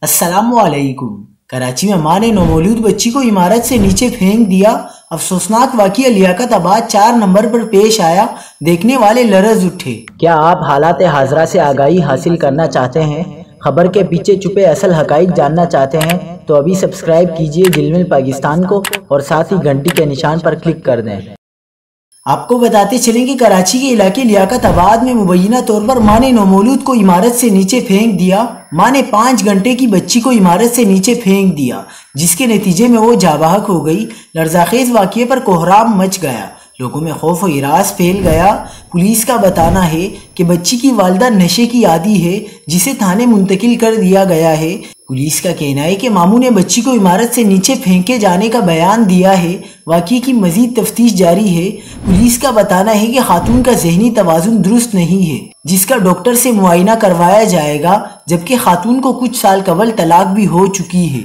السلام علیکم۔ کراچی میں ماں نے نومولود بچی کو عمارت سے نیچے پھینک دیا۔ افسوسناک واقعہ لیاقت آباد 4 نمبر پر پیش آیا۔ دیکھنے والے لرز اٹھے۔ کیا آپ حالات حاضرہ سے آگاہی حاصل کرنا چاہتے ہیں؟ خبر کے پیچھے چھپے اصل حقائق جاننا چاہتے ہیں تو ابھی سبسکرائب کیجئے جلمل پاکستان کو اور ساتھ ہی گھنٹی کے نشان پر کلک کر دیں۔ آپ کو بتاتے چلیں کہ کراچی کے علاقے لیاقت آباد میں مبینہ طور پر ماں نے نومولود کو عمارت سے نیچے پھینک دیا۔ ماں نے 5 گھنٹے کی بچی کو عمارت سے نیچے پھینک دیا، جس کے نتیجے میں وہ جاں بحق ہو گئی۔ لرزاخیز واقعے پر کوہرام مچ گیا، لوگوں میں خوف و ہراس پھیل گیا۔ پولیس کا بتانا ہے کہ بچی کی والدہ نشے کی عادی ہے، جسے تھانے منتقل کر دیا گیا ہے۔ پولیس کا کہنا ہے کہ ماموں نے بچی کو عمارت سے نیچے پھینکے جانے کا بیان دیا ہے۔ واقعے کی مزید تفتیش جاری ہے۔ پولیس کا بتانا ہے کہ خاتون کا ذہنی توازن درست نہیں ہے، جس کا ڈاکٹر سے معائنہ کروایا جائے گا، جبکہ خاتون کو کچھ سال قبل طلاق بھی ہو چکی ہے۔